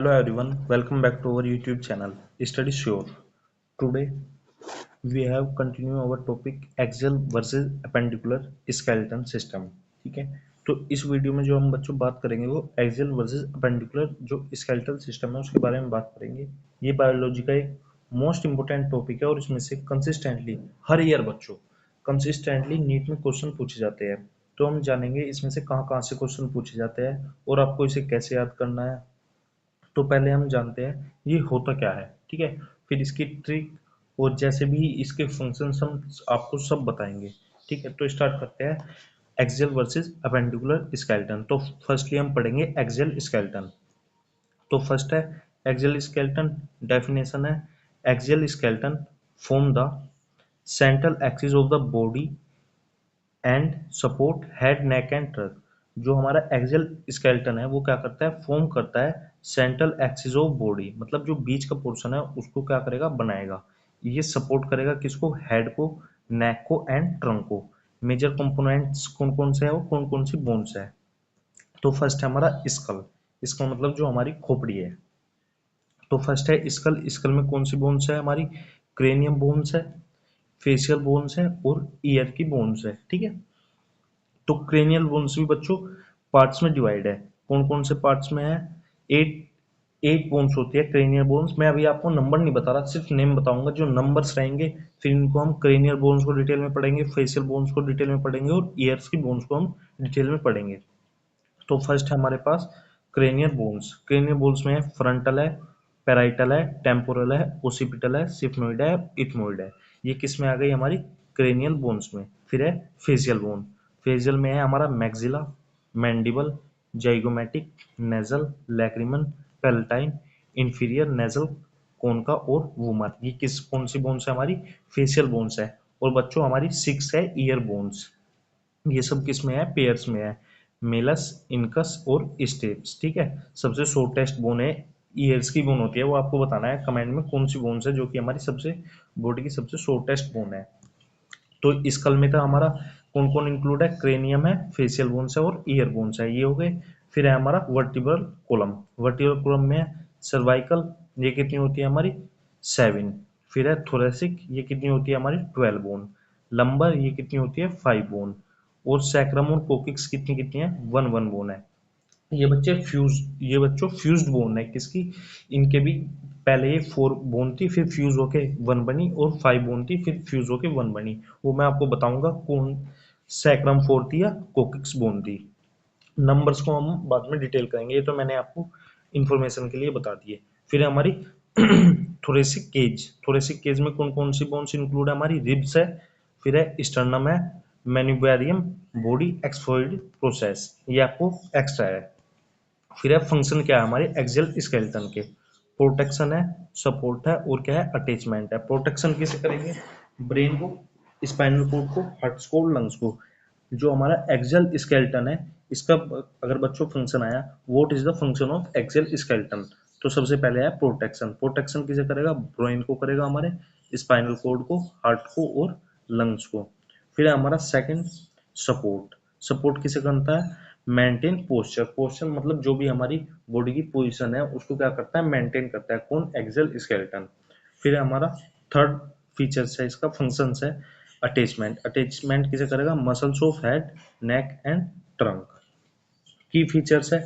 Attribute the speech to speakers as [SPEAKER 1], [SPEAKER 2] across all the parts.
[SPEAKER 1] Hello everyone, welcome back to our YouTube channel Study Sure. Today we have continued our topic axial versus appendicular skeleton system. ठीक है, तो इस video में जो हम बच्चों बात करेंगे वो एक्सियल वर्सेस अपेंडिकुलर जो स्केलेटल सिस्टम है उसके बारे में बात करेंगे। ये बायोलॉजी का एक मोस्ट इंपोर्टेंट टॉपिक है और इसमें से कंसिस्टेंटली हर ईयर बच्चों कंसिस्टेंटली नीट में क्वेश्चन पूछे जाते हैं। तो हम जानेंगे इसमें से कहाँ कहाँ से क्वेश्चन पूछे जाते हैं और आपको इसे कैसे याद करना है। तो पहले हम जानते हैं ये होता क्या है, ठीक है, फिर इसकी ट्रिक और जैसे भी इसके फंक्शंस हम आपको सब बताएंगे। ठीक है, तो स्टार्ट करते हैं एक्सियल वर्सेस अपेंडिकुलर स्केलेटन। तो फर्स्टली हम पढ़ेंगे एक्सियल स्केलेटन। तो फर्स्ट है एक्सियल स्केलेटन, डेफिनेशन है axial skeleton form the central axis of the body and support head neck and truck. जो हमारा एक्सियल स्केलेटन है वो क्या करता है, फॉर्म करता है सेंट्रल एक्सिस ऑफ बॉडी, मतलब जो बीच का पोर्शन है उसको क्या करेगा, बनाएगा। ये सपोर्ट करेगा किसको, हेड को, नेक को एंड ट्रंक को। मेजर कंपोनेंट्स कौन कौन से है और कौन कौन सी बोन्स है। तो फर्स्ट है हमारा स्कल। इसका मतलब जो हमारी खोपड़ी है। तो फर्स्ट है स्कल। स्कल में कौन सी बोन्स है हमारी, क्रेनियम बोन्स है, फेशियल बोन्स है और ईयर की बोन्स है। ठीक है, तो क्रेनियल बोन्स भी बच्चों पार्ट्स में डिवाइड है। कौन कौन से पार्ट्स में है, एट एट बोन्स होती है क्रेनियल बोन्स। मैं अभी आपको नंबर नहीं बता रहा, सिर्फ नेम बताऊंगा, जो नंबर्स रहेंगे फिर इनको हम क्रेनियल बोन्स को डिटेल में पढ़ेंगे, फेशियल बोन्स को डिटेल में पढ़ेंगे और ईयर्स की बोन्स को हम डिटेल में पढ़ेंगे। तो फर्स्ट है हमारे पास क्रेनियल बोन्स। क्रेनियल बोन्स में फ्रंटल है, पेराइटल है, टेम्पोरल है, ओसिपिटल है, सिफनोइड है, इथमोइड है। ये किस में आ गई हमारी, क्रेनियल बोन्स में। फिर है फेशियल बोन। फेशियल में है हमारा maxilla, mandible, zygomatic, nasal, lacrimal, palatine, inferior nasal, concha और वूमर। ये किस कौन सी बोन्स है हमारी, फेशियल बोन्स है। और बच्चों हमारी सिक्स है ईयर बोन्स। ये सब किस में है, पेयर्स में है, मेलस, इनकस और स्टेप्स। ठीक है, सबसे शॉर्टेस्ट बोन है, ईयर्स की बोन होती है, वो आपको बताना है कमेंट में कौन सी बोन्स है जो कि हमारी सबसे बॉडी की सबसे शॉर्टेस्ट बोन है। तो स्कल में था हमारा कौन कौन इंक्लूड है, क्रेनियम है, फेशियल बोन्स है और ईयर बोन्स है, ये हो गए। फिर है हमारा वर्टिब्रल कॉलम। वर्टिब्रल कॉलम में सर्वाइकल, ये कितनी होती है हमारी, 7। फिर है थोरेसिक, ये कितनी होती है हमारी, 12 बोन। लंबर ये कितनी होती है, 5 बोन। और सैक्रम और कोकिक्स कितनी कितनी है, 1 बोन है। ये बच्चों फ्यूज्ड बोन है किसकी, इनके भी पहले ये 4 बोन थी, फिर फ्यूज होके 1 बनी, और 5 बोन थी, फिर फ्यूज होके 1 बनी। वो मैं आपको बताऊंगा कौन सैक्रम 4 थी या कोकिक्स बोन थी। नंबर्स को हम बाद में डिटेल करेंगे, ये तो मैंने आपको इंफॉर्मेशन के लिए बता दिए। फिर हमारी थोरेसिक केज। थोरेसिक केज में कौन कौन सी बोन्स इंक्लूड है हमारी, रिब्स है, फिर है स्टर्नम है, मैन्यूबेरियम, बॉडी एक्सफोइड प्रोसेस, ये आपको एक्स्ट्रा है। फिर है फंक्शन क्या है हमारे एक्सियल स्केलेटन के, प्रोटेक्शन है, सपोर्ट है और क्या है, अटैचमेंट है। प्रोटेक्शन किसे करेंगे, ब्रेन को, स्पाइनल कोड को, हार्ट को, लंग्स को। जो हमारा एक्सियल स्केलेटन है इसका अगर बच्चों फंक्शन आया, what is the function of axial skeleton, तो सबसे पहले है प्रोटेक्शन। प्रोटेक्शन किसे करेगा, ब्रेन को करेगा, हमारे स्पाइनल कोड को, हार्ट को और लंग्स को। फिर है हमारा सेकंड सपोर्ट। सपोर्ट किसे करता है, मेंटेन पोस्चर। पोस्चर मतलब जो भी हमारी बॉडी की पोजीशन है उसको क्या करता है, मेंटेन करता है, कौन, एक्सियल स्केलेटन। फिर है हमारा थर्ड फीचर्स है इसका, फंक्शंस है अटैचमेंट। अटैचमेंट किसे करेगा, muscles of head, neck and trunk. की फीचर्स है,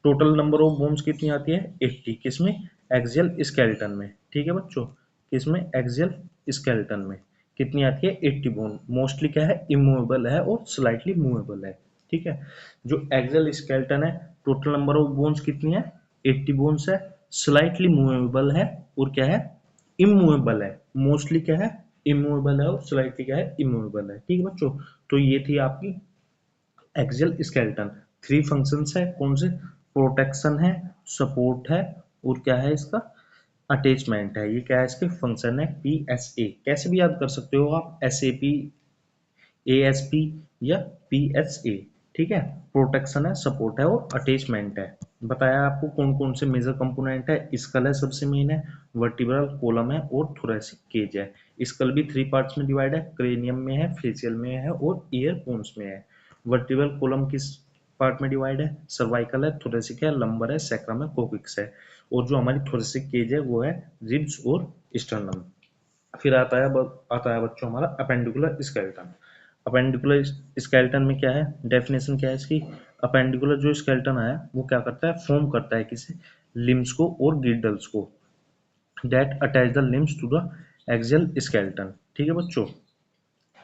[SPEAKER 1] टोटल नंबर ऑफ बोन्स कितनी आती है, 80, किसमें, एक्सियल स्केलेटन में। ठीक है बच्चों, किसमें, एक्सियल स्केलेटन में कितनी आती है, 80 बोन। मोस्टली क्या है, इमूवेबल है और स्लाइटली मूवेबल है। ठीक है, जो एक्सियल स्केलेटन है टोटल नंबर ऑफ बोन्स कितनी है, 80 बोन्स है, स्लाइटली मूवेबल है और क्या है, इमूवेबल है। मोस्टली क्या है, इमूवेबल है और स्लाइटली क्या है, इमूवेबल है। ठीक है बच्चों, तो ये थी आपकी एक्सियल स्केलेटन। 3 फंक्शंस है, कौन से, प्रोटेक्शन है, सपोर्ट है और क्या है इसका, अटैचमेंट है। ये क्या है, इसके फंक्शन है, PSA। कैसे भी याद कर सकते हो आप, SAP, ASP या PSA। ठीक है, प्रोटेक्शन है, सपोर्ट है और अटैचमेंट है। बताया आपको कौन कौन से मेजर कंपोनेंट है, स्कल है सबसे मेन है, वर्टिब्रल कॉलम है और थोरेसिक केज है। स्कल भी 3 पार्ट्स में डिवाइड है, क्रेनियम में है, फेशियल में है और ईयर बोन्स में है। वर्टिब्रल कॉलम किस पार्ट में डिवाइड है, सर्वाइकल है, थोरेसिक है, लंबर है, सैक्रम है, कोकिक्स है। और जो हमारी थोरेसिक केज है वो है रिब्स और स्टर्नम। फिर आता है बच्चों हमारा अपेंडिकुलर स्केलेटन। अपेंडिकुलर स्केलेटन में क्या है, डेफिनेशन क्या है इसकी। अपेंडिकुलर जो स्केलेटन है वो क्या करता है, फॉर्म करता है किसी लिम्स को और गिल्डल्स को, that attach the limbs to the axial skeleton. ठीक है बच्चों।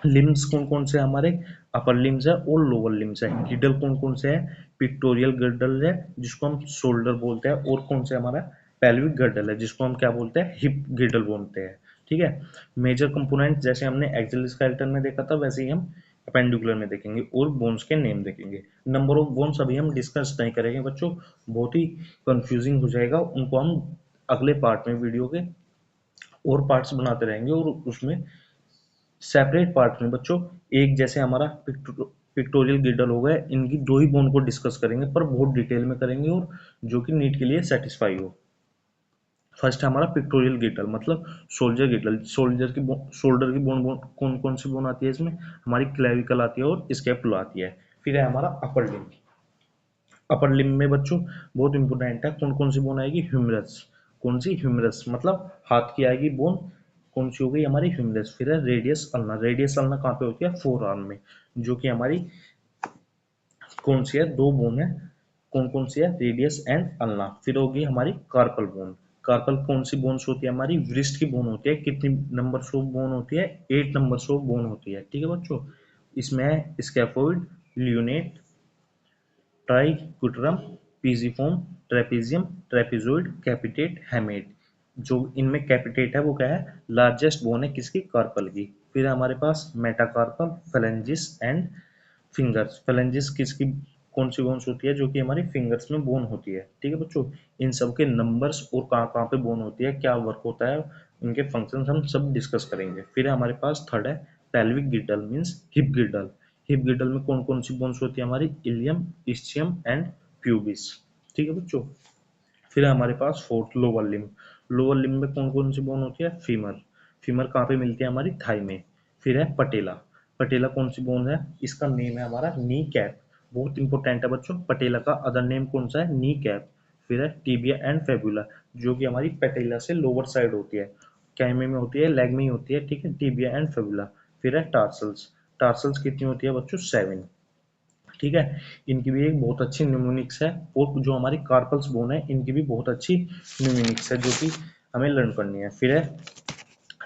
[SPEAKER 1] लिम्स कौन कौन से हमारे, अपर लिम्स है और लोअर लिम्स है। गिडल कौन कौन से है, पिक्टोरियल गिडल है जिसको हम शोल्डर बोलते हैं, और कौन से हमारा पेल्विक गिडल है जिसको हम क्या बोलते हैं, हिप गिडल बोलते हैं। ठीक है। मेजर कंपोनेंट जैसे हमने एक्सियल स्केलेटन में देखा था वैसे ही हम अपेंडिकुलर में देखेंगे, और बोन्स के नेम देखेंगे। नंबर ऑफ बोन्स अभी हम डिस्कस नहीं करेंगे बच्चों, बहुत ही कंफ्यूजिंग हो जाएगा, उनको हम अगले पार्ट में वीडियो के और पार्ट्स बनाते रहेंगे, और उसमें सेपरेट पार्ट में बच्चों एक जैसे हमारा पिक्टोरियल गिडल हो गए, इनकी दो ही बोन को डिस्कस करेंगे पर बहुत डिटेल में करेंगे, और जो कि नीट के लिए सेटिस्फाई हो। फर्स्ट है हमारा पिक्टोरियल गिडल, मतलब सोल्जर गिडल। शोल्डर की बोन कौन कौन सी बोन आती है इसमें, हमारी क्लेविकल आती है और स्कैपुला आती है। फिर है हमारा अपर लिम्ब। अपर लिम्ब में बच्चों बहुत इंपॉर्टेंट है, कौन कौन सी बोन आएगी, ह्यूमरस। कौन सी, ह्यूमरस, मतलब हाथ की आएगी बोन, कौन सी हो गई हमारी, ह्यूमरस। फिर है रेडियस अल्ना। रेडियस अल्ना कहाँ पे होती है, फोर आर्म में, जो कि हमारी कौन सी है, दो बोन है, कौन कौन सी है, रेडियस एंड अल्ना। फिर होगी हमारी कार्पल बोन। कार्पल कौन सी बोन्स होती है हमारी, वृष्ट की बोन होती है। कितनी नंबर ऑफ बोन होती है, 8 नंबर ऑफ बोन होती है। ठीक है बच्चों। इसमें है scaphoid, lunate, triquetrum, pisiform, trapezium, trapezoid, capitate, hamate. जो इनमें कैपिटेट है वो क्या है, लार्जेस्ट बोन है किसकी, कार्पल की। फिर हमारे पास metacarpal, phalanges and fingers. Phalanges किसकी, कौन सी बोन्स होती है, जो कि हमारी फिंगर्स में बोन होती है। ठीक है बच्चों। इन सब के नंबर्स और कहाँ कहाँ पे बोन होती है, क्या वर्क होता है, इनके फंक्शंस हम सब डिस्कस करेंगे। फिर हमारे पास थर्ड है pelvic girdle, means hip girdle. Hip girdle में कौन कौन सी बोन्स होती है हमारी, इलियम, इस्चियम एंड प्यूबिस। ठीक है बच्चों। फिर है हमारे पास fourth lower limb. Lower limb में कौन कौन सी बोन होती है, फीमर। फीमर कहाँ पे मिलती है हमारी, थाई में। फिर है पटेला। पटेला कौन सी बोन है, इसका नेम है हमारा नी कैप। बहुत इंपॉर्टेंट है बच्चों, पटेला का अदर नेम कौन सा है, नी कैप। फिर है टीबिया एंड फेबुला, जो कि हमारी पटेला से लोअर साइड होती है, कैमे में होती है, लेग में ही होती है। ठीक है, टीबिया एंड फेबुला। फिर है टार्सल्स। टार्सल्स कितनी होती है बच्चों, 7। ठीक है। इनकी भी एक बहुत अच्छी न्यूमोनिक्स है, और जो हमारी कार्पल्स बोन है इनकी भी बहुत अच्छी न्यूमोनिक्स है, जो कि हमें लर्न करनी है। फिर है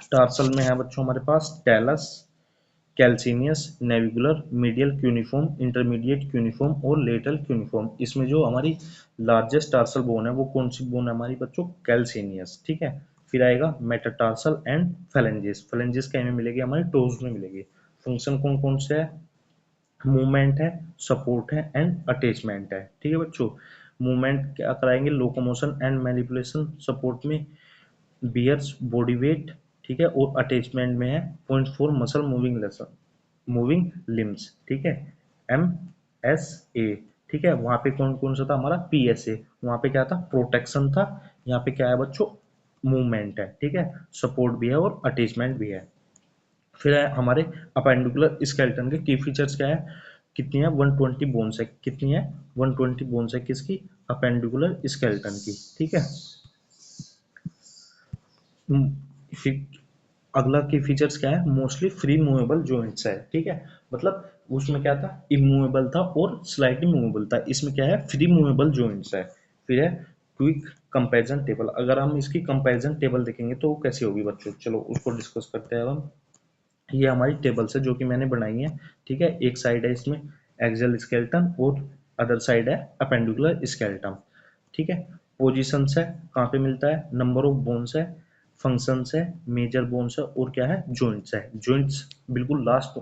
[SPEAKER 1] टार्सल में है बच्चों हमारे पास talus, calcaneus, navicular, medial cuneiform, intermediate cuneiform और लेटरल क्यूनिफॉर्म। इसमें जो हमारी लार्जेस्ट टार्सल बोन है वो कौन सी बोन है हमारी बच्चों, कैल्सिनियस। ठीक है। फिर आएगा मेटाटार्सल एंड फेलेंजिस। फेलेंजिस कहीं में मिलेगी, हमारी टोज में मिलेगी। फंक्शन कौन कौन से है, मूवमेंट है, सपोर्ट है एंड अटैचमेंट है। ठीक है बच्चों। मूवमेंट क्या कराएंगे, लोकोमोशन एंड मैनिपुलेशन। सपोर्ट में बियर्स बॉडी वेट। ठीक है। और अटैचमेंट में है point four muscle moving lesson, moving limbs. ठीक है, MSA। ठीक है। वहां पे कौन कौन सा था हमारा, PSA। वहां पे क्या था, प्रोटेक्शन था। यहाँ पे क्या है बच्चों, मूवमेंट है। ठीक है, सपोर्ट भी है और अटैचमेंट भी है। फिर है हमारे अपेंडिकुलर स्केलेटन के की फीचर्स क्या है, कितनी है, 120 बोन्स है। कितनी है, 120 बोन्स है किसकी, अपेंडिकुलर स्केलेटन की। ठीक है। फिर अगला की फीचर्स क्या है, मोस्टली फ्री मूवेबल जॉइंट्स है। ठीक है, मतलब उसमें क्या था, इमूवेबल था और स्लाइटली मूवेबल था, इसमें क्या है, फ्री मूवेबल जॉइंट्स है। फिर है क्विक कंपैरिजन टेबल। अगर हम इसकी कंपैरिजन टेबल देखेंगे तो वो कैसी होगी बच्चों, चलो उसको डिस्कस करते हैं अब हम। ये हमारी टेबल्स है जो कि मैंने बनाई है। ठीक है, एक साइड है इसमें एक्सियल स्केलेटन और अदर साइड है अपेंडिकुलर स्केलेटन। ठीक है। पोजीशंस है, कहाँ पे मिलता है, नंबर ऑफ बोन्स है, फंक्शंस है, मेजर बोन्स है, और क्या है, जॉइंट्स है। जॉइंट्स बिल्कुल लास्ट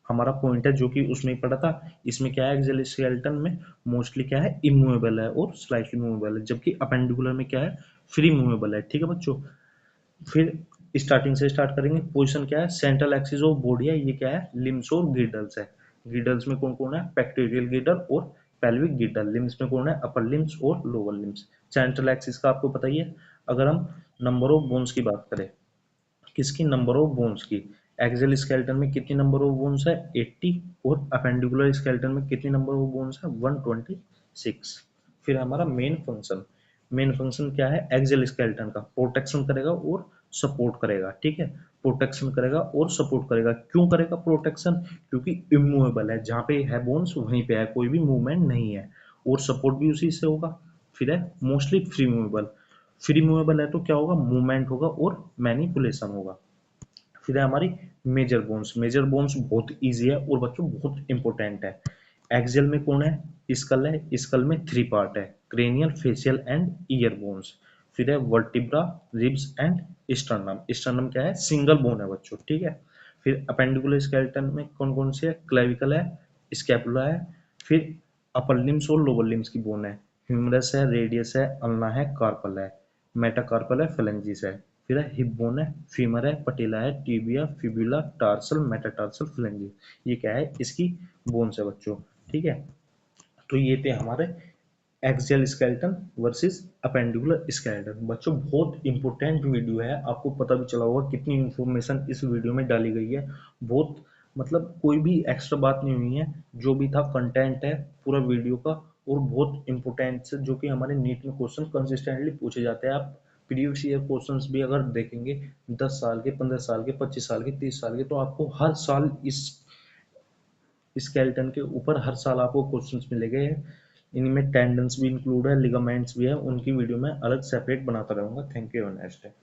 [SPEAKER 1] हमारा पॉइंट है जो कि उसमें ही पड़ा था। इसमें क्या है, एक्सियल स्केलेटन में मोस्टली क्या है, इमूवेबल है और स्लाइटली मूवेबल है, जबकि अपेंडिकुलर में क्या है, फ्री मूवेबल है। ठीक है बच्चों। फिर स्टार्टिंग से स्टार्ट करेंगे। पोजीशन क्या है, सेंट्रल एक्सिस ऑफ बॉडी है, ये क्या है, लिम्स और गिडल्स है। गिडल्स में कौन कौन है, पेक्टोरियल गिडल और पेल्विक गिडल। लिम्स में कौन है, अपर लिम्स और लोअर लिम्स। सेंट्रल एक्सिस का आपको पता ही है। अगर हम नंबर ऑफ बोन्स की बात करें, किसकी, नंबर ऑफ बोन्स की, एक्सियल स्केलेटन में कितनी नंबर ऑफ बोन्स है, 80, और अपेंडिकुलर स्केलेटन में कितनी नंबर ऑफ बोन्स है, 126। फिर हमारा मेन फंक्शन, मेन फंक्शन क्या है एक्सियल स्केलेटन का, प्रोटेक्शन करेगा और सपोर्ट करेगा, ठीक है। प्रोटेक्शन करेगा और सपोर्ट करेगा, क्यों करेगा प्रोटेक्शन, क्योंकि इमूवेबल है, जहाँ पे है बोन्स वहीं पे है, कोई भी मूवमेंट नहीं है, और सपोर्ट भी उसी से होगा। फिर है mostly free movable, free movable है तो क्या होगा, मूवमेंट होगा और मैनिपुलेशन होगा। फिर है हमारी मेजर बोन्स, मेजर बोन्स बहुत इजी है और बच्चों बहुत इंपॉर्टेंट है। एक्सियल में कौन है, स्कल है, स्कल में 3 पार्ट है, cranial, facial and ear bones. फिर है vertebra, ribs and sternum, sternum क्या है, सिंगल बोन है बच्चों, ठीक है। फिर अपेंडिकुलर स्केलेटन में कौन कौन से है, क्लेविकल है, स्कैपुला है, फिर अपर लिम्स और लोअर लिम्स की बोन है, ह्यूमरस है, रेडियस है, अल्ना है, कार्पल है, मेटाकार्पल है, फेलेंजिस है। फिर है हिप बोन है, फीमर है, पटेला है, टीबिया, फिबुला, टार्सल, मेटाटार्सल, फ्लेंजिस। ये क्या है, इसकी बोन्स है बच्चों, ठीक है। तो ये थे हमारे axial skeleton versus appendicular skeleton. बच्चों बहुत इंपॉर्टेंट वीडियो है, आपको पता भी चला होगा कितनी इंफॉर्मेशन इस वीडियो में डाली गई है। बहुत मतलब कोई भी एक्स्ट्रा बात नहीं हुई है, जो भी था कंटेंट है पूरा वीडियो का, और बहुत इंपॉर्टेंट से जो कि हमारे नीट में क्वेश्चन कंसिस्टेंटली पूछे जाते हैं। आप प्रीवियस ईयर क्वेश्चंस भी अगर देखेंगे 10 साल के, 15 साल के, 25 साल के, 30 साल के, तो आपको हर साल इस स्केलेटन के ऊपर हर साल आपको क्वेश्चंस मिलेंगे। इनमें टेंडन्स भी इंक्लूड है, लिगामेंट्स भी है, उनकी वीडियो मैं अलग सेपरेट बनाता रहूंगा। थैंक यू, नेक्स्ट है।